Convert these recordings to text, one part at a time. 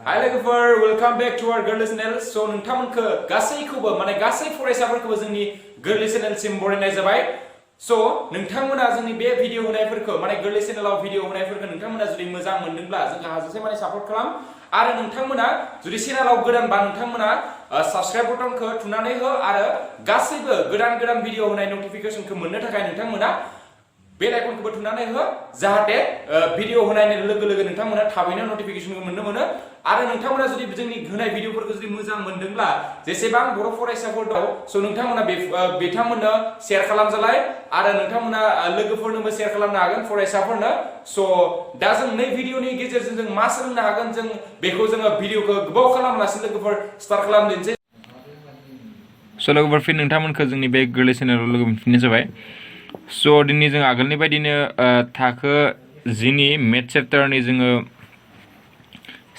Hi लोगोफोर welcome back to our गोरलै channel सो नोंथांमोनखौ गासैखौबो माने गासै फरायसाफोरखौबो जोंनि गोरलै चैनेलसिम बरायनाय जाबाय सो नोंथांमोना जोंनि बे भिडिअ होनायफोरखौ माने गोरलै चैनेलाव भिडिअ होनायफोरखौ नोंथांमोना जुदि मोजां मोनदोंब्ला जोंखौ हाजासे माने सापर्ट खालाम आरो नोंथांमोना जुदि चैनेलाव गोदानबा नोंथांमोना साबस्क्राइब बटनखौ थुनानै हो आरो गासैबो गोदान भिडिअ होनाय नटिफिकेशनखौ मोननो थाखाय नोंथांमोना बेल आइकनखौ थुनानै हो जाहाथे भिडिअ होनायनि लोगो लोगो नोंथांमोना थाबैनो नटिफिकेशनखौ मोननो मोनो आरो नोंथांमोना जुदि जोंनि होनाय भिडिअफोरखौ जुदि मोजां मोनदोंब्ला जेसेबां बर' फरायसाफोर दं सो नोंथांमोना बिथांमोननो शेयार खालामजालाय आरो नोंथांमोना लोगोफोरनोबो शेयार खालामनो हागोन फरायसाफोरनो सो दा जों नै भिडिअनि गेजेरजों जों मा सोलोंनो हागोन जों बेखौ जोङो भिडिअखौ गोबाव खालामालासिनो लोगोफोर स्टार्ट खालामदिनोसै सो लोगोफोर फिन नोंथांमोनखौ जोंनि बे गोरलै चेनेलाव लोगो मोनफिननाय जाबाय सो दिनै जों आगोलनि बायदिनो थाखो जिनि मेथ चेप्टारनि जोङो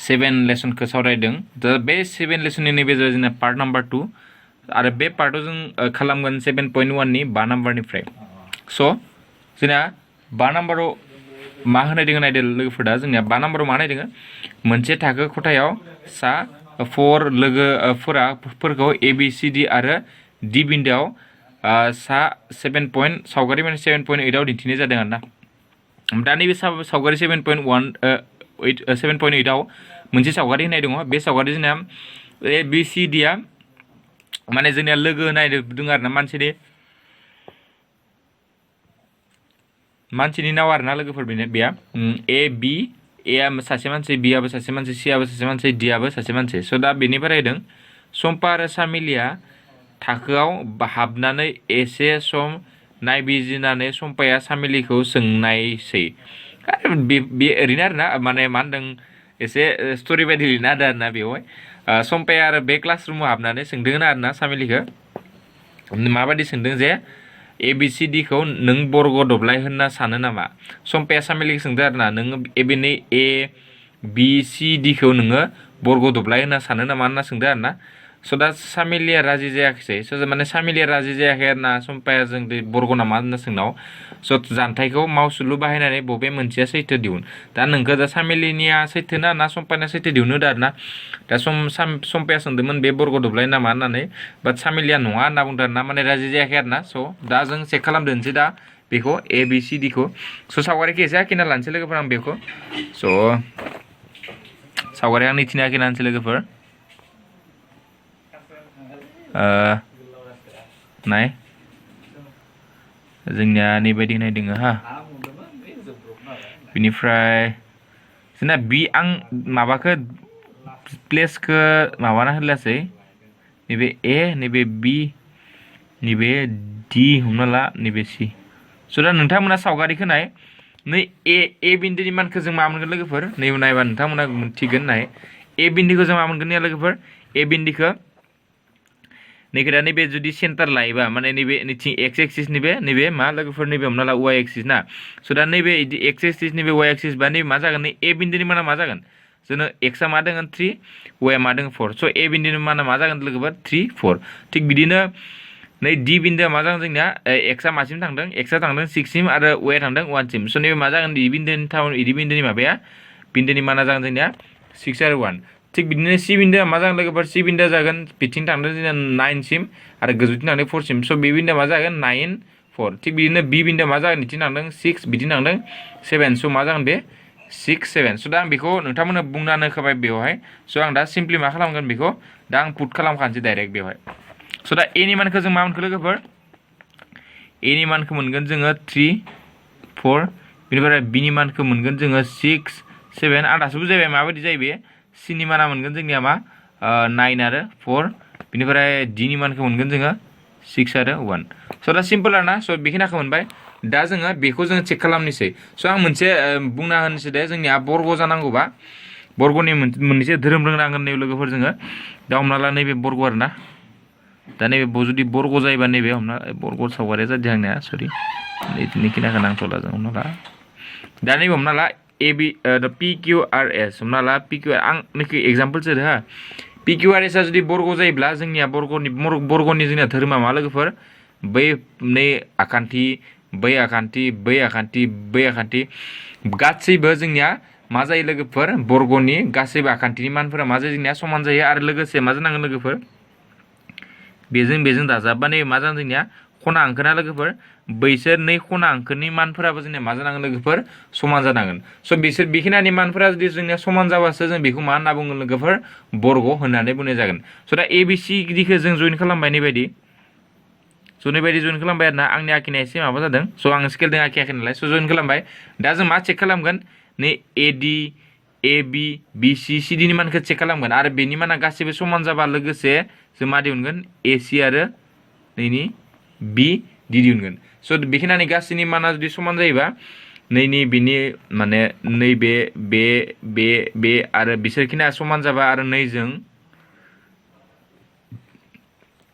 7 लेसनखौ सावरायदों दा बे 7 लेसननि नैबे जोंना पार्ट नाम्बार 2 आरो बे पार्टआव जों खालामगोन 7.1 नि 5 नाम्बारनिफ्राय सो जोंना 5 नाम्बाराव मा होनाय दङ नायदो लोगोफोर दा जोंनिया 5 नाम्बाराव मा होनाय दङ मोनसे थाखो खथायाव सा 4 लोगोफोरखौ ABCD आरो D बिन्दोआव सा 7 पॉइंट सावगारि माने 7.8 आव दिन्थिनाय जादों आरोना दा नैबे सावगारि 7.8 आव मोनसे सावगारि होनाय दङ बे सावगारि जोंना ABCD आ माने जोंनिया लोगो होनाय दङ आरोना मानसिनि नाव आरोना लोगोफोर बेया A B A आ सासे मानसि B आबो सासे मानसि C आबो सासे मानसि D आबो सासे मानसि स दा बेनिफ्राय होदों सम्पा आरो सामिलिया थाखोआव हाबनानै एसे सम नायबिजिरनानै सम्पाया सामिलिखौ सोंनायसै बे ओरैनो आरोना माने मा होनदों एसे स्ट'रि बायदि लिरना होदों आरोना बेवहाय सम्पाया आरो बे क्लासरुमाव हाबनानै सोंदों आरोना सामिलिखौ माबायदि सोंदों जे ABCDखौ नों बर्ग दब्लाय होनना सानो नामा सम्पाया सामिलिखौ सोंदों आरोना नोङो एबेनि ABCDखौ नोङो बर्ग दब्लाय होनना सानो नामा होनना सोंदों आरोना स दा सामिलिया राजि जायाखिसै स माने सामिलिया राजि जायाखै आरोना सम्पाया जों बर्ग नामा होनना सोंनाव स जानथाइखौ मावसुलु बाहायनानै बबे मोनसेया सैथो दिहुन दा नोंखौ दा सामिलिनिया सैथो ना सम्पानिया सैथो दिहुनो दा आरोना दा सम्पाया सोंदोंमोन बे बर्ग दब्लाय नामा होननानै बाट सामिलिया नङा होनना बुंदों आरोना माने राजि जायाखै आरोना स दा जों चेक खालामदोंसै दा बेखौ ABCDखौ स सावगारिखौ एसे आखिना लानोसै लोगोफोर आं बेखौ स सावगारि आं निथिना आखिना लानोसै लोगोफोर नाय जोंनिया नैबायदि होनाय दङ हा बिनिफ्राय जोंना बि आं माबाखौ प्लेसखौ माबाना होलासै नैबे A नैबे B नैबे D हमना ला नैबे C स दा नोंथांमोना सावगारिखौ नाय नै A बिन्दोनि मानखौ जों मा मोनगोन लोगोफोर नै नायबा नोंथांमोना मिथिगोन नाय A बिन्दोखौ जों मा मोनगोन या लोगोफोर A बिन्दोखौ नैखौ दा नैबे जुदि सेन्टार लायोबा माने नैबे नैथिं एक्स एक्सिस नैबे मा लोगोफोर नैबे हमना ला वाइ एक्सिस ना स दा नैबे एक्स एक्सिस नैबे वाइ एक्सिस बा नैबे मा जागोन नै A बिन्दोनि माना मा जागोन जोंनो एक्सआ मा दङ 3 वाइ मा दङ 4 स A बिन्दोनि माना मा जागोन लोगोफोर 3 4 थिग बिदिनो नै D बिन्दोआ मा जागोन जोंनिया एक्सआ मासिम थांदों एक्सआ थांदों 6 सिम आरो वाइआ थांदों 1 सिम स नैबे मा जागोन D बिन्दोनि माबाया बिन्दोनि माना जागोन जोंनिया 6 आरो 1 थिग बिदिनो C बिन्दोआ मा जागोन लोगोफोर C बिन्दोआ जागोन बिथिं थांदों जोंना 9 सिम आरो गोजौथिं थांदों 4 सिम स B बिन्दोआ मा जागोन 9 4 थिग बिदिनो B बिन्दोआ मा जागोन बिथिं थांदों 6 बिथिं थांदों 7 स मा जागोन बे 6 7 स दा आं बेखौ नोंथांमोननो बुंनानै होखाबाय बेवहाय स आं दा सिम्पलि मा खालामगोन बेखौ दा आं पुट खालामखानोसै डाइरेक्ट बेवहाय स दा A नि मानखौ जों मा मोनखो लोगोफोर A नि मानखौ मोनगोन जोङो 3 4 बेनिफ्राय B नि मानखौ मोनगोन जोङो 6 7 आं दासो बुजायबाय माबायदि जायो बे C नि माना मोनगोन जोंनिया मा 9 आरो 4 बिनिफ्राय D नि मानखौ मोनगोन जोङो 6 आरो 1 स दा सिम्पल आरोना स बेखिनिखौ मोनबाय दा जोङो बेखौ जोङो चेक खालामनोसै स आं मोनसे बुंना होनोसै दे जोंनिया बर्ग जानांगौबा बर्गनि मोनसे धोरोम रोंनांगोन नैबे लोगोफोर जोङो दा हमना ला नैबे बर्ग आरोना दा नैबे जुदि बर्ग जायोबा नैबे हमना बर्ग सावगारिया जादों आंनिया सरि निखिनाखौ नांथ'ला जों हमना ला दा नैबे हमना ला PQRS हमना ला PQR आं नोंखौ एग्जाम्पल होदो हा PQRS आ जुदि बर्ग जायोब्ला जोंनिया बर्गनि जोंनिया धोरोमा मा लोगोफोर बै नै आखान्थि बै आखान्थि बै आखान्थि बै आखान्थि गासैबो जोंनिया मा जायो लोगोफोर बर्गनि गासैबो आखान्थिनि मानफोरा मा जायो जोंनिया समान जायो आरो लोगोसे मा जानांगोन लोगोफोर बेजों दाजाबबानो मा जागोन जोंनिया खना हांखोना लोगोफोर बैसोर नै खना हांखोनि मानफोराबो जोंनिया मा जानांगोन लोगोफोर समान जानांगोन स' बिसोर बेखिनिनि मानफोरा जुदि जोंनिया समान जाबासो जों बेखौ मा होनना बुङो लोगोफोर बर्ग होननानै बुंनाय जागोन स' दा ए बि सि डिखौ जों जइन खालामबाय नैबायदि स' नैबायदि जइन खालामबाय आरोना आंनि आखिनाया एसे माबा जादों स' आं स्केलजों आखियाखै नालाय स' जइन खालामबाय दा जों मा चेक खालामगोन नै ए डि ए बि बि सि सि डिनि मानखौ चेक खालामगोन आरो बेनि माना गासैबो समान जाबा लोगोसे जों मा दिहुनगोन ए सि आरो नैनि बि डि दिहुनगोन स' बेखिनिनि गासैनि माना जुदि समान जायोबा नैनि बिनि माने नैबे बे आरो बिसोरखिनिया समान जाबा आरो नैजों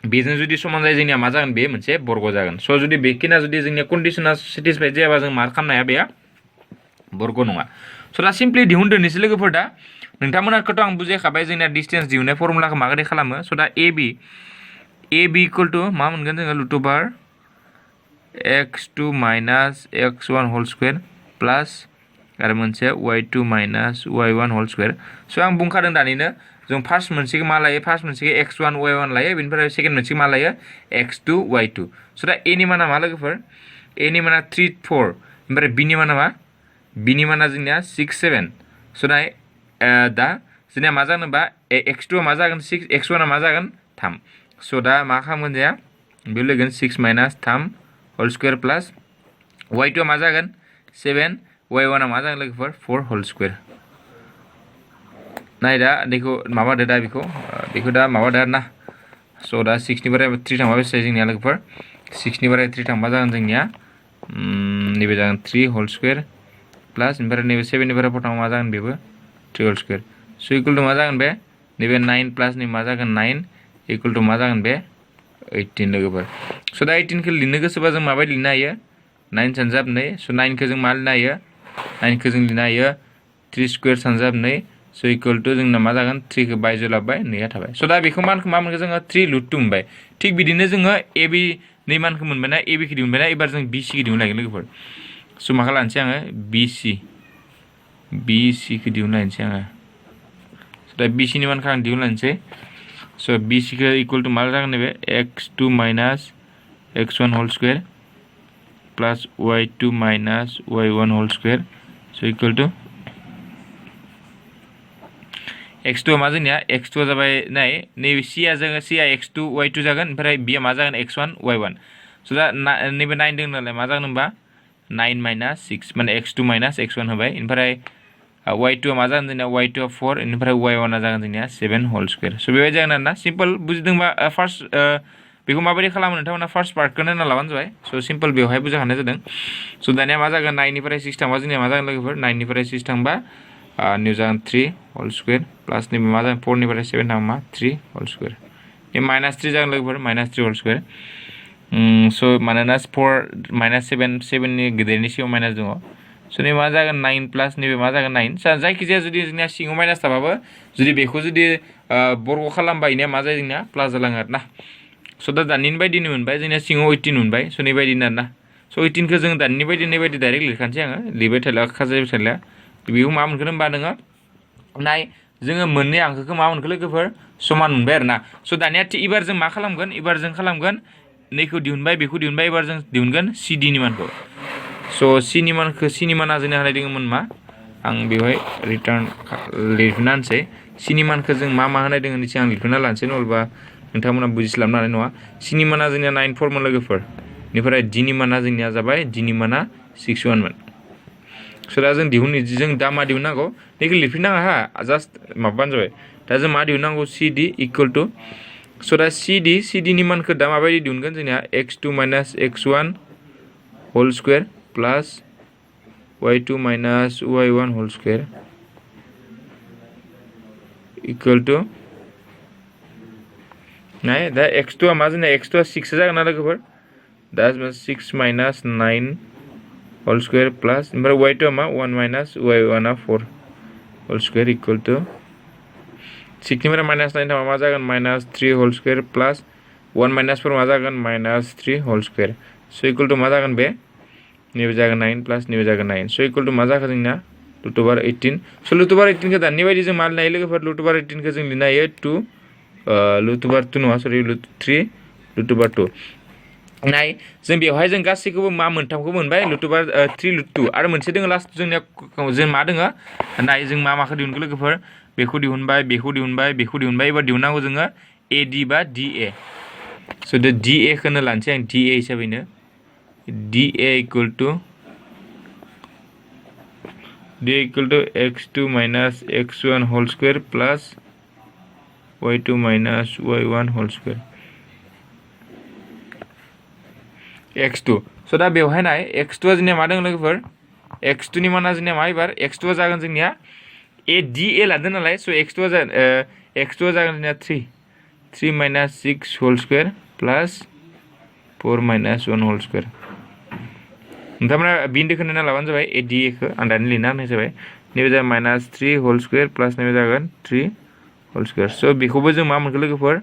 बेजों जुदि समान जायो जोंनिया मा जागोन बे मोनसे बर्ग जागोन स' जुदि बेखिनिया जुदि जोंनिया कन्डिसना सेटिसफाइड जायाबा जों मा खालामनो हाया बेया बर्ग नङा स' दा सिम्पलि दिहुनदोनोसै लोगोफोर दा नोंथांमोनाखौथ' आं बुजायखाबाय जोंनिया डिस्टेन्स दिहुननाय फर्मुलाखौ माबोरै खालामो स' दा ए बि इकुवेल टु मा मोनगोन जोङो root over x2 minus x1 whole square plus आरो मोनसे y2 minus y1 whole square स' आं बुंखादों दानिनो जों फार्स्ट मोनसेखौ मा लायो फार्स्ट मोनसेखौ x1 y1 लायो बेनिफ्राय सेकेन्ड मोनसेखौ मा लायो x2 y2 स' दा ए नि माना मा लोगोफोर ए नि माना 3 4 ओमफ्राय बि नि माना मा बिनि माना जोंनिया 6 7 स' दा जोंनिया मा जानोबा x2 मा जागोन 6 x1 मा जागोन 3 स' दा मा खालामगोन जोंहा बेयाव लोगोन 6 minus 3 whole square plus y2 मा जागोन 7 y1 मा जागोन लोगोफोर 4 होल स्क्वायर नाय दा बेखौ माबादो दा बेखौ दा माबादो आरोना स' दा 6 निफ्राय 3 थांबा बेसे जोंनिया लोगोफोर 6 निफ्राय 3 थांबा जागोन जोंनिया नैबे जागोन 3 होल स्क्वायर प्लास ओमफ्राय नैबे 7 निफ्राय 4 थांबा मा जागोन बेबो 3 होल स्क्वायर स' इकुवेल टु मा जागोन बे नैबे 9 प्लास नै मा जागोन 9 इकुवेल टु मा जागोन बे 18 लोगोफोर स' दा 18 खौ लिरनो गोसोबा जों माबायदि लिरनो हायो 9 सानजाब 2 स' 9 खौ जों मा लिरनो हायो 9 खौ जों लिरनो हायो 3 स्क्वायर सानजाब 2 स' इकुवेल टु जोंना मा जागोन 3 खौ बायजोआव लाबोबाय 2 थाबाय स' दा बेखौ मा मोनगोन जोङो 3 रुट 2 मोनबाय थिग बिदिनो जोङो ए बि नै मानखौ मोनबायना ए बि खौ दिहुनबायना एबार जों बि सि खौ दिहुनलायगोन लोगोफोर स' मा खालामनोसै आङो बि सि खौ दिहुनलायनोसै आङो स' दा बि सि नि मानखौ आं दिहुनलायनोसै स' बि सि खौ इकुवेल टु मा जागोन नैबे x2 minus x1 whole square plus y2 minus y1 whole square स' इकुवेल टु x2 मा जोंनिया x2 जाबाय नाय नैबे सिया x2 y2 जागोन ओमफ्राय बिया मा जागोन x1 y1 स' दा नैबे 9 दङ नालाय मा जागोन होनबा 9 माइनास 6 माने x2 माइनास x1 होबाय ओमफ्राय y2 मा जागोन जोंनिया y2 4 बेनिफ्राय y1 जागोन जोंनिया 7 होल स्क्वायर स' बेबायदि जागोन आरोना सिम्पल बुजिदोंबा फार्स्ट बेखौ माबायदि खालामो नोंथांमोना फार्स्ट पार्टखौनो नायना लाबानो जाबाय स' सिम्पल बेवहाय बुजाखानाय जादों स' दानिया मा जागोन 9 निफ्राय 6 थांबा जोंनिया मा जागोन लोगोफोर 9 निफ्राय 6 थांबा निउ जागोन 3 होल स्क्वायर प्लास नैबे मा जागोन 4 निफ्राय 7 थांबा 3 होल स्क्वायर बे माइनास 3 जागोन लोगोफोर माइनास 3 होल स्क्वायर स' मानोना 4 माइनास 7 नि गेदेरनि सिगाङाव माइनास दङ स' नैबे मा जागोन 9 प्लास नैबे मा जागोन 9 जायखिजाया जुदि जोंनिया सिङाव माइनास थाबाबो जुदि बेखौ जुदि बर्ग खालामबा इनिया मा जायो जोंनिया प्लास जालाङो आरोना स' दा दानिनि बायदिनो मोनबाय जोंनिया सिङाव 18 मोनबाय स' नैबायदिनो आरोना स' 18खौ जों दानिनि बायदि नैबायदि डाइरेक्ट लिरखानोसै आङो लिरबाय थाला खाजायबाय थाला बेखौ मा मोनगोन होनबा नोङो नाय जोङो मोननै हांखोखौ मा मोनखो लोगोफोर समान मोनबाय आरोना स' दानिया एबार जों मा खालामगोन एबार जों खालामगोन नैखौ दिहुनबाय बेखौ दिहुनबाय एबार जों दिहुनगोन CD नि मानखौ स' C नि माना जोंना होनाय दङमोन मा आं बेवहाय रिटार्न लिरफिनना होनसै C नि मानखौ जों मा होनाय दङ निसै आं लिरफिनना लानोसै नङाबा नोंथांमोना बुजिस्लाबनो हानाय नङा C नि माना जोंनिया 9 4 मोन लोगोफोर बेनिफ्राय D नि माना जोंनिया जाबाय D नि माना 6 1 मोन स' दा जों दा मा दिहुननांगौ बेखौ लिरफिननाङा हा जास्ट माबाबानो जाबाय दा जों मा दिहुननांगौ CD इकुवेल टु स' दा CD नि मानखौ दा माबायदि दिहुनगोन जोंनिया x2 minus x1 whole square plus y2 minus y1 whole square equal to नाय दा x2 मा जोंनिया x2 6 जागोन ना लोगोफोर दा 6 माइनास 9 होल स्क्वायर प्लास ओमफ्राय y2 मा 1 minus y1 4 whole square equal to 6 निफ्राय माइनास 9 थांबा मा जागोन minus 3 whole square plus 1 minus 4 मा जागोन माइनास 3 होल स्क्वायर स' इकुवेल टु मा जागोन बे नैबे जागोन 9 प्लास नैबे जागोन 9 स' इकुवेल टु मा जागोन जोंना रुट ओभार 18 स' रुट ओभार 18 खौ दानि बायदि जों मा लिरनो हायो लोगोफोर रुट ओभार 18 खौ जों लिरनो हायो 2 रुट ओभार 2 नङा सरि 3 रुट ओभार 2 नाय जों बेवहाय जों गासैखौबो मा मोनथामखौ मोनबाय रुट ओभार 3 रुट 2 आरो मोनसे दङ लास्ट जोंनिया जों मा दङ नाय जों मा माखौ दिहुनगोन लोगोफोर बेखौ दिहुनबाय बेखौ दिहुनबाय बेखौ दिहुनबाय एबार दिहुननांगौ जोङो AD बा DA स' दा DA खौनो लानोसै आं DA हिसाबैनो DA equal to x2 minus x1 whole square plus y2 minus y1 whole square x2 स' दा बेवहाय नाय x2 आ जोंनिया मा दङ लोगोफोर x2 नि माना जोंनिया मा एबार x2 आ जागोन जोंनिया DA लादों नालाय स' x2 आ जागोन जोंनिया 3 minus 6 whole square plus 4 minus 1 whole square नोंथांमोना बिन्दोखौ नायना लाबानो जाबाय DA खौ आं दानि लिरना होनाय जाबाय नैबे जाबाय माइनास 3 होल स्क्वायर प्लस नैबे जागोन 3 होल स्क्वायर स' बेखौबो जों मा मोनखो लोगोफोर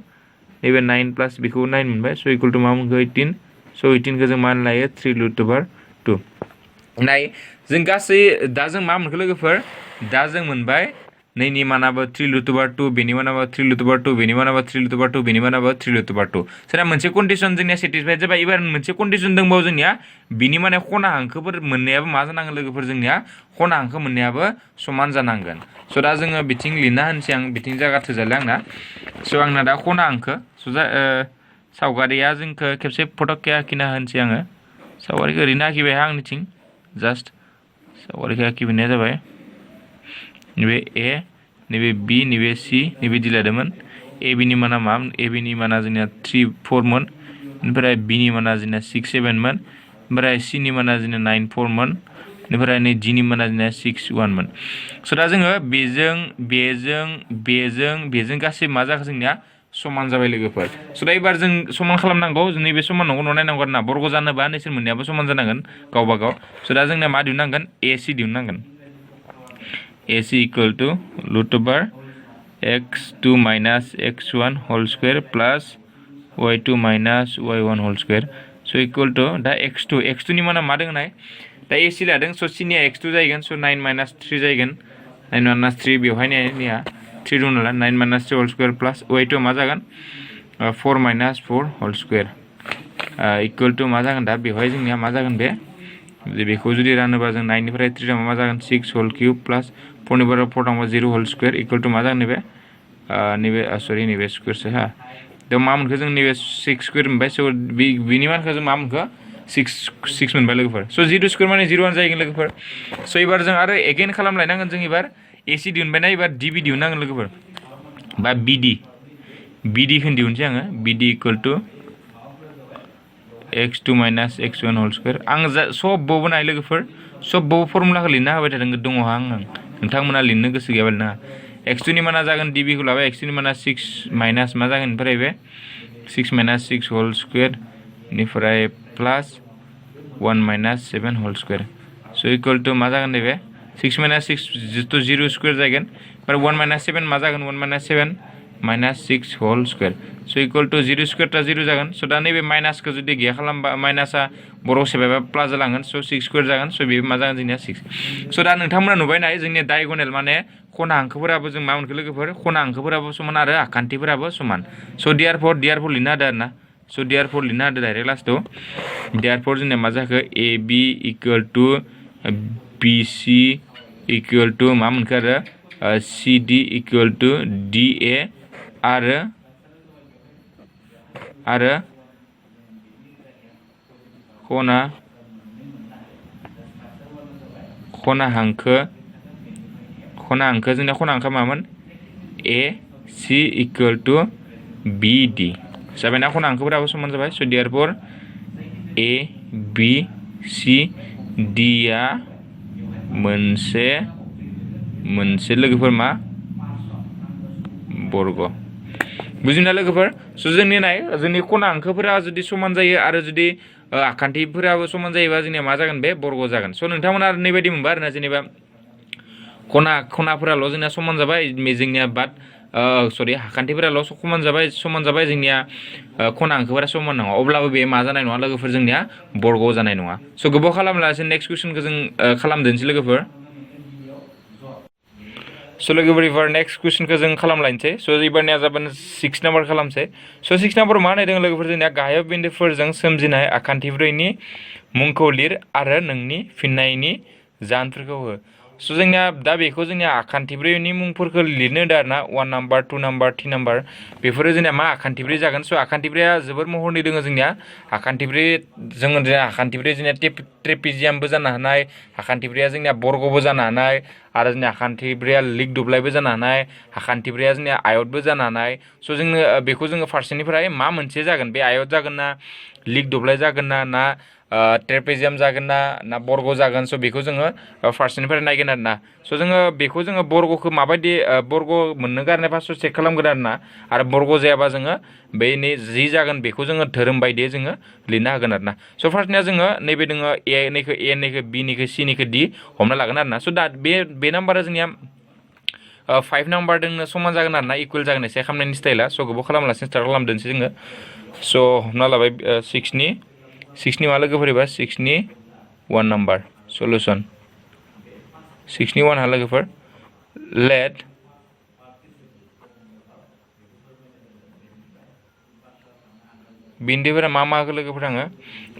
नैबे 9 प्लस बेखौ 9 मोनबाय स' इकुवेल टु मा मोनखो 18 स' 18 खौ जों मा लायो 3 रुट ओभार 2 नाय जों गासै दा जों मा मोनखो लोगोफोर दा जों मोनबाय नैनि मानाबो 3 रुट ओभार 2 बेनि मानाबो 3 रुट ओभार 2 बेनि मानाबो 3 रुट ओभार 2 बेनि मानाबो 3 रुट ओभार 2 सोरा मोनसे कन्डिशन जोंनिया सेटिसफाइड जाबाय एबार मोनसे कन्डिशन दंबावो जोंनिया बिनि माने खना हांखोफोर मोननायाबो मा जानांगोन लोगोफोर जोंनिया खना हांखो मोननायाबो समान जानांगोन स' दा जोङो बिथिं लिरना होनोसै आं बिथिं जायगा थोजाले आंना स' आंना दा खना हांखो स' सावगारिया जोंखौ खेबसे फट'के आखिना होनोसै आङो सावगारिखौ ओरैनो आखिबाय आंनिथिं जास्ट सावगारिखौ आखिबोनाया जाबाय नैबे A नैबे B नैबे C नैबे D लादोंमोन AB नि माना मा AB नि माना जोंनिया 3 4 मोन ओमफ्राय B नि माना जोंनिया 6 7 मोन ओमफ्राय C नि माना जोंनिया 9 4 मोन ओमफ्राय नै D नि माना जोंनिया 6 1 मोन स' दा जोङो बेजों गासै मा जाखो जोंनिया समान जाबाय लोगोफोर स' दा एबार जों समान खालामनांगौ नैबे समान नंगौ न' नायनांगौ आरोना बर्ग जानोबा नोंसोर मोननैयाबो समान जानांगोन गावबा गाव स' दा जोंनिया मा दिहुननांगोन AC दिहुननांगोन AC equal to root over x2 minus x1 whole square plus y2 minus y1 whole square स' इक्वल टु दा x2 नि माना मा दङ नाय दा AC लादों स' C निया x2 जाहैगोन स' 9 माइनास 3 जाहैगोन 9 माइनास 3 बेवहाय निया 3 दं नालाय 9 minus 3 whole square plus y2 मा जागोन 4 minus 4 whole square equal to मा जागोन दा बेवहाय जोंनिया मा जागोन बेखौ जुदि रानोबा जों 9 निफ्राय 3 थांबा मा जागोन 6 होल क्यूब प्लस 4 निफ्राय 4 थांबा 0 होल स्क्वायर इक्वल टु मा जागोन नैबे सरि नैबे स्क्वायरसो दा मा मोनखो जों नैबे 6 स्क्वायर मोनबाय स' बिनि मानखौ जों मा मोनखो 6 मोनबाय लोगोफोर स' 0 स्क्वायर माने 0 आनो जाहैगोन लोगोफोर स' एबार जों आरो एगेन खालामलायनांगोन जों एबार AC दिहुनबायना एबार DB दिहुननांगोन लोगोफोर बा BD खौ दिहुनसै आङो BD equal to x2 minus x1 whole square आं सबबावबो नाय लोगोफोर सबबावबो फर्मुलाखौ लिरना होबाय थादों दङ आं नोंथांमोना लिरनो गोसो गैयाबा लिरनाङा x2 नि माना जागोन DB खौ लाबाय x2 नि माना 6 माइनास मा जागोन ओमफ्राय बे 6 माइनास 6 होल स्क्वायर निफ्राय प्लास 1 माइनास 7 होल स्क्वायर स' इक्वल टु मा जागोन नैबे 6 माइनास 6 जितु 0 स्क्वायर जागोन ओमफ्राय 1 माइनास 7 मा जागोन 1 माइनास 7 माइनास 6 होल स्क्वायर स' इक्वल टु 0 स्क्वायरटा 0 जागोन स' दा नैबे माइनासखौ जुदि गैया खालामबा माइनासा बर' सेबायबा प्लास जालांगोन स' 6 स्क्वायर जागोन स' बेबो मा जागोन जोंनिया 6 स' दा नोंथांमोना नुबाय नाय जोंनि डायगनेल माने खना हांखोफोराबो जों मा मोनखो लोगोफोर खना हांखोफोराबो समान आरो आखान्थिफोराबो समान स' देयारफर लिरना होदो आरोना स' देयारफर लिरना होदो डाइरेक्ट लास्टआव देयारफर जोंनिया मा जाखो AB equal to BC equal to मा मोनखो आरो CD इक्वल टु DA आरो खना हांखो जोंना खना हांखो मामोन AC इक्वल टु BD जाबायना खना हांखोफोराबो समान जाबाय स' देयारफर ABC D आ मोनसे लोगोफोर मा बर्ग बुजिना लोगोफोर स' जोंनि नाय जोंनि खना हांखोफोरा जुदि समान जायो आरो जुदि आखान्थिफोराबो समान जायोबा जोंनिया मा जागोन बे बर्ग जागोन स' नोंथांमोना ओरैबायदि मोनबा आरोना जेनेबा खनाफोराल' जोंनिया समान जाबाय जोंनिया सरि आखान्थिफोराल' समान जाबाय जोंनिया खना हांखोफोरा समान नङा अब्लाबो बे मा जानाय नङा लोगोफोर जोंनिया बर्ग जानाय नङा स' गोबाव खालामलासे नेक्स्ट कुइसनखौ जों खालामदोनसै लोगोफोर स' लोगोफोर एबार नेक्स्ट कुइसनखौ जों खालामलायनोसै स' एबारनिया जाबाय 6 नाम्बार खालामसै स' 6 नाम्बाराव मा होनदों लोगोफोर जोंनिया गाहायाव बिन्दोफोरजों सोमजिनाय आखान्थिब्रैनि मुंखौ लिर आरो नोंनि फिननायनि जाहोनफोरखौ हो स' जोंनिया दा बेखौ जोंनिया आखान्थिब्रैनि मुंफोरखौ लिरनो होदों आरोना 1 नाम्बार 2 नाम्बार 3 नाम्बार बेफोरो जोंनिया मा आखान्थिब्रै जागोन स' आखान्थिब्रैया जोबोर महरनि दङ जोंनिया आखान्थिब्रै जोङो आखान्थिब्रै जोंनिया ट्रेपिजियामबो जानो हानाय आखान्थिब्रैया जोंनिया बर्गबो जानो हानाय आरो जोंनिया आखान्थिब्रैया लिग दुब्लायबो जानो हानाय आखान्थिब्रैया जोंनिया आयतबो जानो हानाय स' जोंनो बेखौ जोङो फारसेनिफ्राय मा मोनसे जागोन बे आयत जागोन ना लिग दुब्लाय जागोन ना ट्रेपेजियाम जागोन ना बर्ग जागोन स' बेखौ जोङो फारसेनिफ्राय नायगोन आरोना स' जोङो बेखौ जोङो बर्गखौ माबायदि बर्ग मोननो गारनाय फार्स्टआव चेक खालामगोन आरोना आरो बर्ग जायाबा जोङो बेनि जि जागोन बेखौ जोङो धोरोम बायदियै जोङो लिरनो हागोन आरोना स' फार्स्टनिया जोङो नैबे दोङो एनिखौ ए निखौ बि निखौ सि निखौ डि हमना लागोन आरोना स' दा बे नाम्बारा जोंनिया 5 नाम्बार दोंनो समान जागोन आरोना इकुवेल जागोन एसे खालामनायनि स्टाइला स' गोबाव खालामलासिनो स्टार्ट खालामदोंसै जोङो स' हमना लाबाय 6नि मा लोगोफोर एबा 6नि 1 नाम्बार सलुसन 6नि 1 हा लोगोफोर लेट बिन्दोफोरा मा लोगोफोर आङो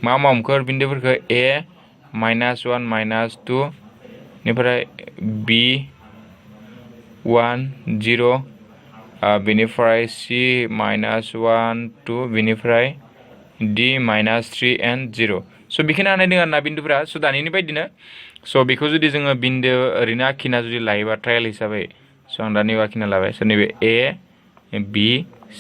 मा हमखो बिन्दोफोरखौ ए -1 -2 निफ्राय बि 1 0 बेनिफ्राय सि -1 2 बेनिफ्राय डि -3 and 0 स' बेखिनि हानाय दङ आरोना बिन्दुफोरा स' दानिनि बायदिनो स' बेखौ जुदि जोङो बिन्दो ओरैनो आखिना जुदि लायोबा ट्रायेल हिसाबै स' आं दा नैबे आखिना लाबाय स' नैबे ए बि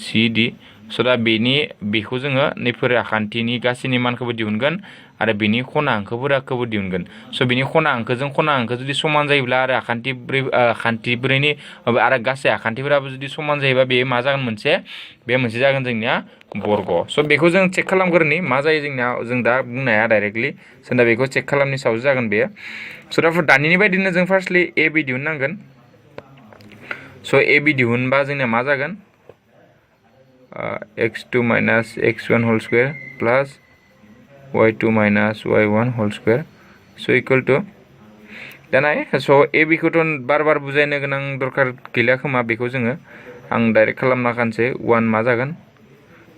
सि डि स' दा बेखौ जोङो नैफोर आखान्थिनि गासैनि मानखौबो दिहुनगोन आरो बेनि खना हांखोफोरखौबो दिहुनगोन स' बेनि खना हांखोजों खना हांखो जुदि समान जायोब्ला आरो आखान्थिब्रैनि आरो गासै आखान्थिफोराबो जुदि समान जायोबा बे मा जागोन बे मोनसे जागोन जोंनिया बर्ग स' बेखौ जों चेक खालामग्रोनि मा जायो जोंनिया जों दा बुंनो हाया डाइरेक्टलि जों दा बेखौ चेक खालामनि सायावसो जागोन बेयो स' दा दानिनि बायदिनो जों फार्स्टलि ए बि दिहुननांगोन स' ए बि दिहुनबा जोंनिया मा जागोन x2 - x1 whole square plus y2 - y1 whole square स' इकुवेल टु दानाय स' ए बिखौथ' बार बुजायनो गोनां दरकार गैला खोमा बेखौ जोङो आं डाइरेक्ट खालामना खानसै 1 मा जागोन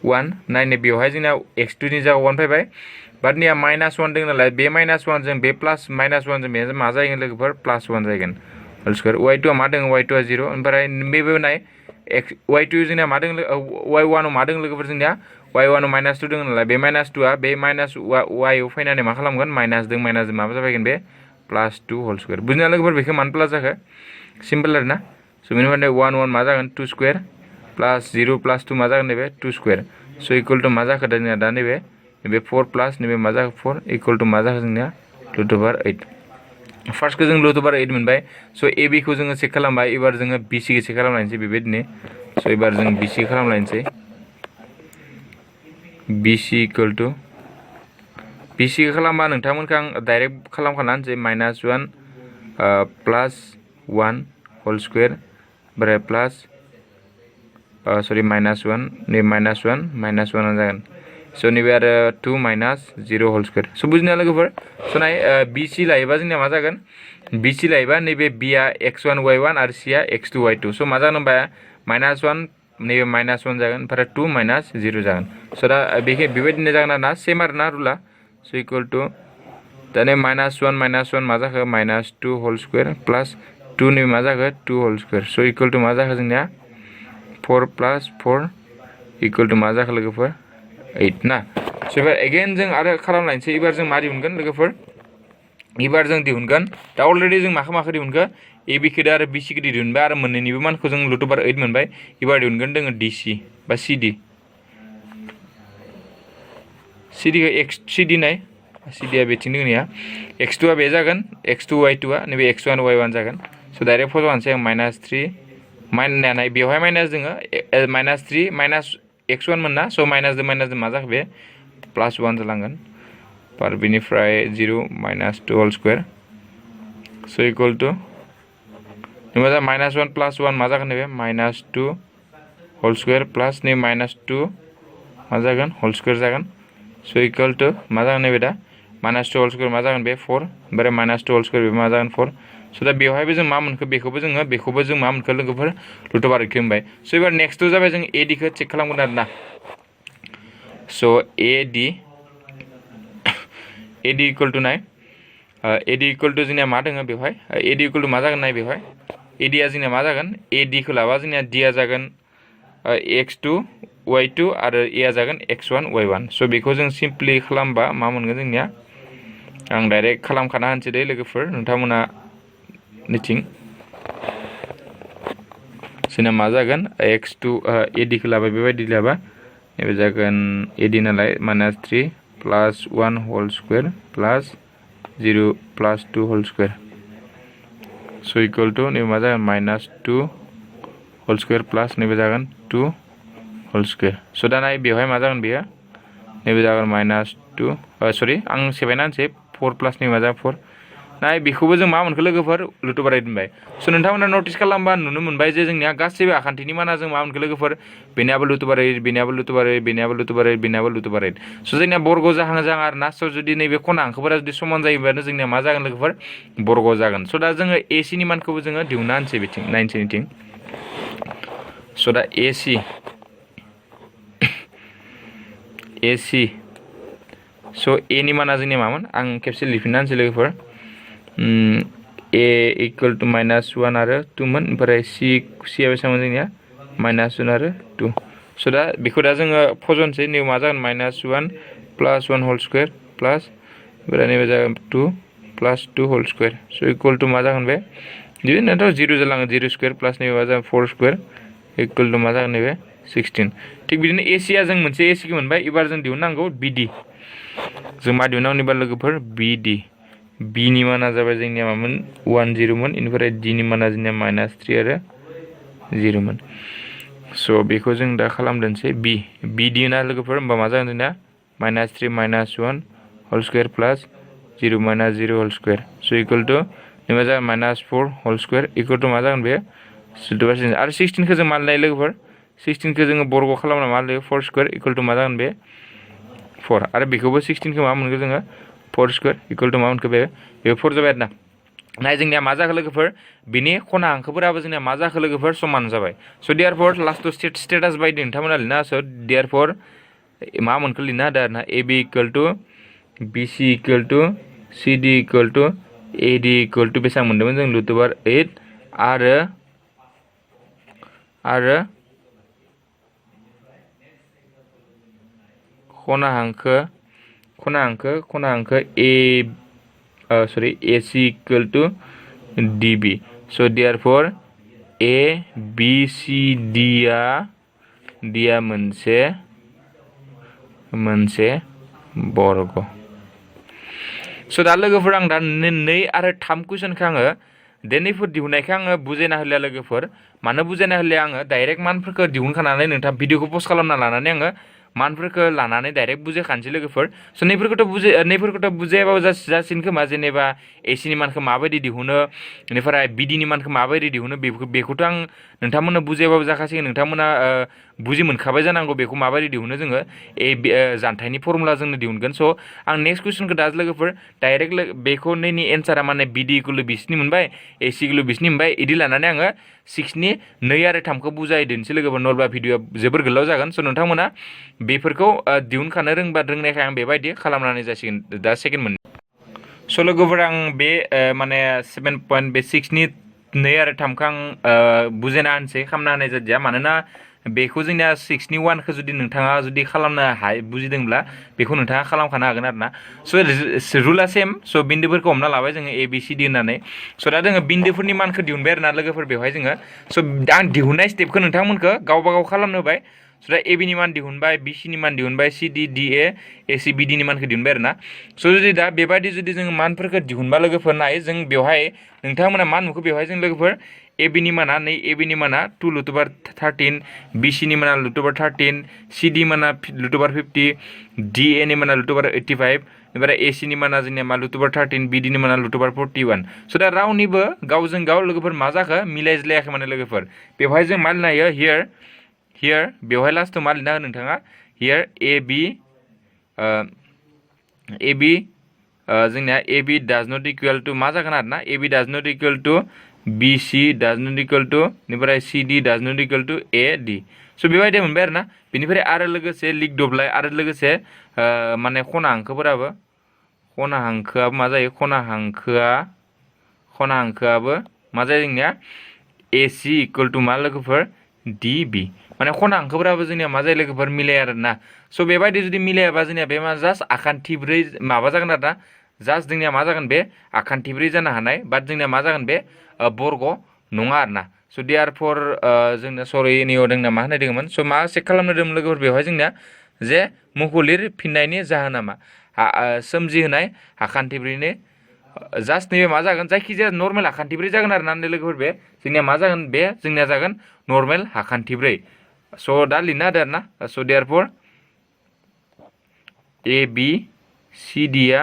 1 नायनो बेवहाय जोंना x2 नि जायगायाव 1 फैबाय बाट निया -1 दङ नालाय बे -1 जों बे प्लास -1 जों बे मा जागोन लोगोफोर +1 जागोन होल स्क्वायर y2 मा दङ y2 0 ओमफ्राय बेबो नाय y2 जोंना मा दङ y1 मा दङ लोगोफोर जोंनिया y1 -2 दङ नालाय बे -2आ बे -y फैनानै मा खालामगोन माइनासजों माबा जाबायगोन बे +2 होल स्क्वायर बुजिना लोगोफोर बेखौ मानो प्लास जाखो सिम्पल आरोना स' बेनिफ्राय 1 1 मा जागोन 2 स्क्वायर प्लास 0 प्लास 2 मा जागोन नैबे 2 स्क्वायर स' इकुवेल टु मा जाखो जोंनिया दा नैबे 4 प्लास नैबे मा जाखो 4 इकुवेल टु मा जाखो जोंनिया √8 फार्स्टखौ जों √8 मोनबाय स' ए बिखौ जोङो चेक खालामबाय एबार जोङो बि सिखौ चेक खालामलायनोसै बेबायदिनो स' एबार जों बि सि खालामलायनोसै बि सि इकुवेल टु बि सि खालामबा नोंथांमोनखौ आं डाइरेक्ट खालामखाना होनसै -1 +1 होल स्क्वायर ओमफ्राय प्लास सरि -1 नै -1 -1 जागोन स' नैबे आरो 2 - 0 होल स्क्वायर स' बुजिना लोगोफोर स' नाय बि सि लायोबा जोंनिया मा जागोन बि सि लायोबा नैबे बिया x1 y1 आरो सिया x2 y2 स' मा जागोन होनबा -1 नैबे -1 जागोन ओमफ्राय 2 - 0 जागोन स' दा बेबायदिनो जागोन आरोना सेम आरोना रुला स' इकुवेल टु दा नै -1 मा जाखो -2 होल स्क्वायर प्लास 2 नैबे मा जाखो 2 होल स्क्वायर स' इकुवेल टु मा जाखो जोंनिया 4 + 4 इकुवेल टु मा जाखो लोगोफोर 8 ना स' एबार एगेन जों आरो खालामलायनोसै एबार जों मा दिहुनगोन लोगोफोर एबार जों दिहुनगोन दा अलरेडि जों माखौ दिहुनखो ए बिखौ आरो बि सिखौ दिहुनबाय आरो मोननैनिबो मानखौ जों √8 मोनबाय एबार दिहुनगोन जोङो डि सि बा सि डि सिडि नाय सिडिया बेथिं दोंनिया x2 आ बे जागोन x2 y2 आ नैबे x1 y1 जागोन स' डाइरेक्ट फज'नोसै आं -3 नाय बेवहाय माइनास दोङो -3 -x1 मोन ना स' माइनासजों मा जाखो बे +1 जालांगोन पार बेनिफ्राय 0 -2 होल स्क्वायर स' इकुवेल टु नैबे -1 +1 मा जागोन नैबे -2 होल स्क्वायर प्लास नै -2 मा जागोन होल स्क्वायर जागोन स' इकुवेल टु मा जागोन नैबे दा -2 होल स्क्वायर मा जागोन बे 4 ओमफ्राय -2 होल स्क्वायर बे मा जागोन 4 स' दा बेवहायबो जों मा मोनखो बेखौबो जों मा मोनखो लोगोफोर रुट अभार 8 मोनबाय स' एबार नेक्स्टआव जाबाय जों एडिखौ चेक खालामगोन आरोना स' एडि इकुवेल टु नाय एडि इकुवेल टु जोंनिया मा दङ बेवहाय एडि इकुवेल टु मा जागोन नाय बेवहाय एडिया जोंनिया मा जागोन एडिखौ लाबा जोंनिया डिया जागोन x2 y2 आरो एआ जागोन x1 y1 स' बेखौ जों सिम्पलि खालामबा मा मोनगोन जोंनिया आं डाइरेक्ट खालामखाना होनसै दे लोगोफोर नोंथांमोना निथिं जोंना मा जागोन x2 एडिखौ लाबाय बेबायदि लाबा नैबे जागोन एडि नालाय -3 प्लास 1 होल स्क्वायर प्लास 0 प्लास 2 होल स्क्वायर स' इकुवेल टु नैबे मा जागोन -2 होल स्क्वायर प्लास नैबे जागोन 2 होल स्क्वायर स' दा नाय बेवहाय मा जागोन बेयो नैबे जागोन -2 सरि आं सेबायना होनसै 4 प्लास नैबे मा जागोन 4 नाय बेखौबो जों मा मोनखो लोगोफोर रुट अभार 8 मोनबाय स' नोंथांमोना नटिस खालामबा नुनो मोनबाय जे जोंनिया गासैबो आखान्थिनि माना जों मा मोनखो लोगोफोर बेनियाबो रुट अभार 8 बेनियाबो रुट अभार 8 बेनियाबो रुट अभार 8 बेनियाबो रुट अभार 8 स' जोंनिया बर्ग जाहां आरोना स' जुदि नैबे खना हांखोफोरा जुदि समान जायोबानो जोंनिया मा जागोन लोगोफोर बर्ग जागोन स' दा जोङो AC नि मानखौबो जोङो दिहुनना होनसै बिथिं नायनोसै बिथिं स' दा AC स' A नि माना जोंनिया मामोन आं खेबसे लिरफिनना होनसै लोगोफोर A इकुवेल टु -1 आरो 2 मोन ओमफ्राय C बेसेबां जोंनिया -1 आरो 2 स' दा बेखौ दा जोङो फजनसै नैबे मा जागोन -1 प्लास 1 होल स्क्वायर प्लास ओमफ्राय नैबे जागोन 2 प्लास 2 होल स्क्वायर स' इकुवेल टु मा जागोन बे बिदिनोथ' 0 जालाङो 0 स्क्वायर प्लास नैबे मा जागोन 4 स्क्वायर इकुवेल टु मा जागोन नैबे 16 थिग बिदिनो एसिया जों मोनसे एसिखौ मोनबाय एबार जों दिहुननांगौ बिडि जों मा दिहुननांगौ एबार लोगोफोर बिडि बिनि माना जाबाय जोंनिया मामोन 1 0 मोन इनिफ्राय डिनि माना जोंनिया -3 आरो 0 मोन स' बेखौ जों दा खालामदोंसै बिडि ना लोगोफोर होमबा मा जागोन जोंना -3 -1 होल स्क्वायर प्लास 0 -0 होल स्क्वायर स' इकुवेल टु नैबे जागोन -4 होल स्क्वायर इकुवेल टु मा जागोन बे आरो 16खौ जों मा लायो लोगोफोर 16खौ जोङो बर्ग खालामना मा लायो 4 स्क्वायर इकुवेल टु मा जागोन बे 4 आरो बेखौबो 16खौ मा मोनगोन जोङो 4 स्क्वायर इकुवेल टु मा मोनखो बे 4 जाबाय आरोना नाय जोंनिया मा जाखो लोगोफोर बिनि खना हांखोफोराबो जोंनिया मा जाखो लोगोफोर समान जाबाय स' देयारफर लास्टआव स्टेटास बायदि नोंथांमोना लिरना स' देयारफर मा मोनखो लिरना होदो आरोना AB equal to BC equal to CD equal to AD equal to बेसेबां मोन्दोंमोन जों रुट अभार 8 आरो खना हांखो AC इकुवेल टु DB स' देयारफर ABCD आ मोनसे बर्ग स' दा लोगोफोर आं दा 2 आरो 3 कुइसनखौ आङो नैफोर दिहुननायखौ आङो बुजायना होलिया लोगोफोर मानो बुजायना होलिया आङो डाइरेक्ट मानफोरखौ दिहुनखानानै नोंथाङा भिडिअखौ पस्ट खालामना लानानै आङो मानफोरखौ लानानै डाइरेक्ट बुजायखानोसै लोगोफोर स' नैफोरखौथ' बुजायाबाबो जासिगोन खोमा जेनेबा एसिनि मानखौ माबायदि दिहुनो बेनिफ्राय बिडिनि मानखौ माबायदि दिहुनो बेखौथ' आं नोंथांमोननो बुजायाबाबो जाखासिगोन नोंथांमोना बुजि मोनखाबाय जानांगौ बेखौ माबायदि दिहुनो जोङो जानथायनि फर्मुला जोंनो दिहुनगोन स' आं नेक्स्ट कुइसनखौ दा लोगोफोर डाइरेक्ट बेखौ नैनि एन्सारा माने बिडि इकुवेल टु 20 मोनबाय एसि इकुवेल टु 20 मोनबाय इदि लानानै आङो 6नि 2 आरो 3खौ बुजायदोंसै लोगोफोर नलबा भिडिअआ जोबोर गोलाव जागोन स' नोंथांमोना बेफोरखौ दिहुनखानो रोंनायखाय आं बेबायदि खालामनानै जासिगोन दा सेकेन्ड मोन स' लोगोफोर आं बे माने 7 पइन्ट बे 6नि 2 आरो 3खौ आं बुजायना होनसै खालामना होनाय जादिया मानोना बेखौ जोंनिया 6नि 1खौ जुदि नोंथाङा जुदि खालामनो बुजिदोंब्ला बेखौ नोंथाङा खालामखानो हागोन आरोना स' रुला सेम स' बिन्दोफोरखौ हमना लाबाय जोङो ABCD होननानै स' दा जोङो बिन्दोफोरनि मानखौ दिहुनबाय आरोना लोगोफोर बेवहाय जोङो स' आं दिहुननाय स्टेपखौ नोंथांमोनखौ गावबा गाव खालामनो होबाय स' दा ABनि मान दिहुनबाय BCनि मान दिहुनबाय CD DA AC BDनि मानखौ दिहुनबाय आरोना स' जुदि दा बेबायदि जुदि जोङो मानफोरखौ दिहुनबा लोगोफोर नाय जों बेवहाय नोंथांमोना मा नुखो बेवहाय जों लोगोफोर ABनि माना 2 रुट अभार 13 BCनि माना रुट अभार 13 CD माना रुट अभार 50 DAनि माना रुट अभार 85 ओमफ्राय ACनि माना जोंनिया मा रुट अभार 13 BDनि माना रुट अभार 41 स' दा रावनिबो गावजों गाव लोगोफोर मा जाखो मिलायज्लायाखै माने लोगोफोर बेवहाय जों मा लिरनो हायो हियार बेवहाय लास्टआव मा लिरना हो नोंथाङा हियार AB जोंनिया AB does not equal to मा जागोन आरोना AB does not equal to BC does not equal to बेनिफ्राय CD does not equal to AD स' बेबायदि मोनबाय आरोना बेनिफ्राय आरो लोगोसे लिक दब्लाय आरो लोगोसे माने खना हांखोफोराबो खना हांखोआबो मा जायो खना हांखोआबो मा जायो जोंनिया AC इक्वल टु मा लोगोफोर DB माने खना हांखोफोराबो जोंनिया मा जायो लोगोफोर मिलाया आरोना स' बेबायदि जुदि मिलायाबा जोंनिया बे मा जास्ट आखान्थिब्रै माबा जागोन आरोना जास्ट जोंनिया मा जागोन बे आखान्थिब्रै जानो हानाय बाट जोंनिया मा जागोन बे बर्ग नङा आरोना स' देयारफर जोंना सरि नैयाव जोंना मा होनाय दङमोन स' मा चेक खालामनो दंमोन लोगोफोर बेवहाय जोंनिया जे मुंखौ लिरफिननायनि जाहोना मा सोमजिहोनाय आखान्थिब्रैनि जास्ट नैबे मा जागोन जायखिजाया नर्मेल आखान्थिब्रै जागोन आरोना लोगोफोर बे जोंनिया मा जागोन बे जोंनिया जागोन नर्मेल आखान्थिब्रै स' दा लिरना होदो आरोना स' देयारफर ABCD आ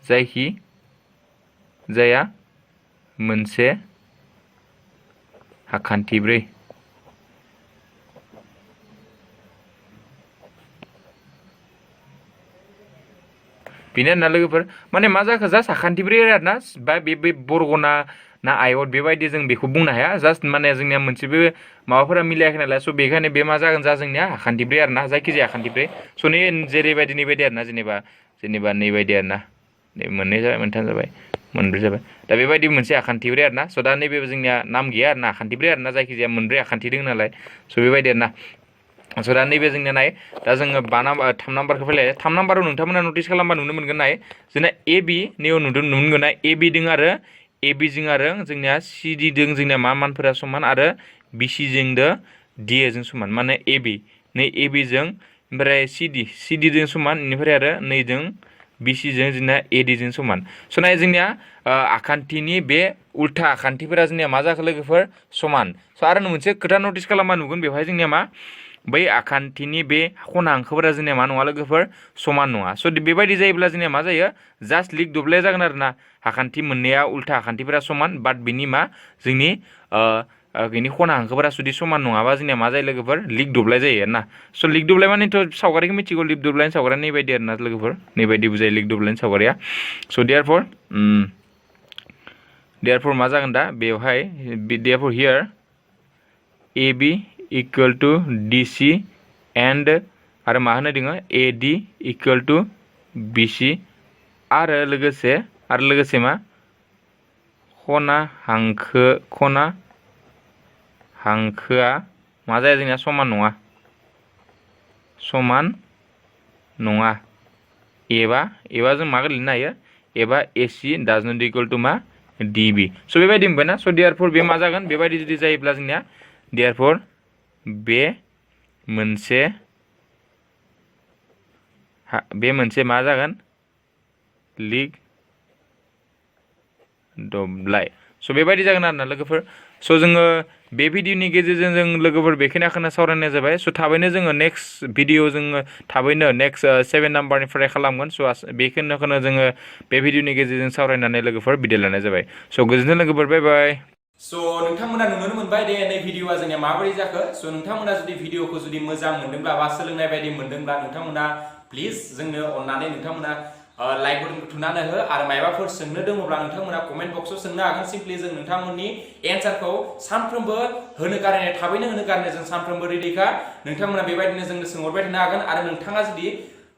जायखि जाया मोनसे आखान्थिब्रै बेनो आरोना लोगोफोर माने मा जाखो जास्ट आखान्थिब्रै आरोना बा बे बर्गना ना आयत बेबायदि जों बेखौ बुंनो हाया जास्ट माने जोंनिया मोनसेबो माबाफोरा मिलायाखै नालाय स' बेखायनो बे मा जागोन जा जोंनिया आखान्थिब्रै आरोना जायखिजाया आखान्थिब्रै स' नै जेरैबायदि नैबायदि आरोना जेनेबा नैबायदि आरोना मोननै जाबाय मोनथाम जाबाय मोनब्रै जाबाय दा बेबायदि मोनसे आखान्थिब्रै आरोना स' दा नैबे जोंनिया नाम गैया आरोना आखान्थिब्रै आरोना जायखिजाया मोनब्रै आखान्थि दं नालाय स' बेबायदि आरोना स' दा नैबे जोंनिया नाय दा जोङो 3 नाम्बारखौ फैलाय 3 नाम्बाराव नोंथांमोना नटिस खालामबा नुनो मोनगोन नाय जोंना AB नैयाव नुनो मोनगोन नाय AB दों आरो AB जों आरो जोंनिया CD दों जोंनिया मा मानफोरा समान आरो BC जों दो DA जों समान माने AB नै AB जों ओमफ्राय CD जों समान बेनिफ्राय आरो नै जों BC जों जोंना AD जों समान स' नाय जोंनिया आखान्थिनि बे उल्था आखान्थिफोरा जोंनिया मा जाखो लोगोफोर समान स' आरो मोनसे खोथा नटिस खालामबा नुगोन बेवहाय जोंनिया मा बै आखान्थिनि बे खना हांखोफोरा जोंनिया मा नङा लोगोफोर समान नङा स' बेबायदि जायोब्ला जोंनिया मा जायो जास्ट लिक दब्लाया जागोन आरोना आखान्थि मोननैया उल्था आखान्थिफोरा समान बाट बिनि मा जोंनि बिनि खना हांखोफोरा जुदि समान नङाबा जोंनिया मा जायो लोगोफोर लिक दब्लाय जायो आरोना स' लिक दब्लाय मानेथ' सावगारिखौ मिथिगौ लिक दब्लायनि सावगारिया नैबायदि आरोना लोगोफोर नैबायदि बुजायो लिक दब्लायनि सावगारिया स' देयारफर मा जागोन दा बेवहाय देयारफर हियार AB equal to DC and आरो मा होनो दोङो AD equal to BC आरो लोगोसे मा खना हांखोआ मा जाया जोंनिया समान नङा एबा जों मा लिरनो हायो एबा AC does not equal to मा DB स' बेबायदि मोनबायना स' देयारफर बे मा जागोन बेबायदि जुदि जायोब्ला जोंनिया देयारफर बे मोनसे मा जागोन लिक दब्लाय स' बेबायदि जागोन आरोना लोगोफोर स' जोङो बे भिडिअनि गेजेरजों जों लोगोफोर बेखिनिखौनो सावरायनाय जाबाय स' थाबैनो जोङो नेक्स्ट भिडिअ जोङो थाबैनो नेक्स्ट 7 नाम्बारनिफ्राय खालामगोन स' बेखिनिखौनो जोङो बे भिडिअनि गेजेरजों सावरायनानै लोगोफोर बिदाय लानाय जाबाय स' गोजोन्थों लोगोफोर बाय बाय स' नोंथांमोना नुनो मोनबाय दे नै भिडिअआ जोंनिया माबोरै जाखो स' नोंथांमोना जुदि भिडिअखौ जुदि मोजां मोनदोंब्ला बा सोलोंनाय बायदि मोनदोंब्ला नोंथांमोना प्लिज जोंनो अननानै नोंथांमोना लाइक बटनखौ थुनानै हो आरो मायबाफोर सोंनो दङब्ला नोंथांमोना कमेन्ट बक्सआव सोंनो हागोन सिम्पलि जों नोंथांमोननि एन्सारखौ सानफ्रोमबो थाबैनो होनो गारनो जों सानफ्रोमबो रेडिखा नोंथांमोना बेबायदिनो जोंनो सोंहरबाय थानो हागोन आरो नोंथाङा जुदि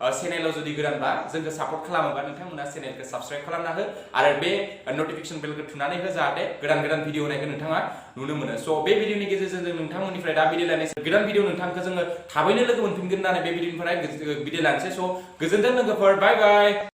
चेनेलाव जुदि गोदानबा जोंखौ सापर्ट खालामोबा नोंथांमोना चेनेलखौ साबस्क्राइब खालामना हो आरो बे नटिफिकेसन बेलखौ थुनानै हो जाहाथे गोदान भिडिअ होनायखौ नोंथाङा नुनो मोनो स' बे भिडिअनि गेजेरजों जों नोंथांमोननिफ्राय दा बिदाय लानोसै गोदान भिडिअ नोंथांखौ जोङो थाबैनो लोगो मोनफिनगोन होननानै बे भिडिअनिफ्राय बिदाय लानोसै स' गोजोन्थों लोगोफोर बाय बाय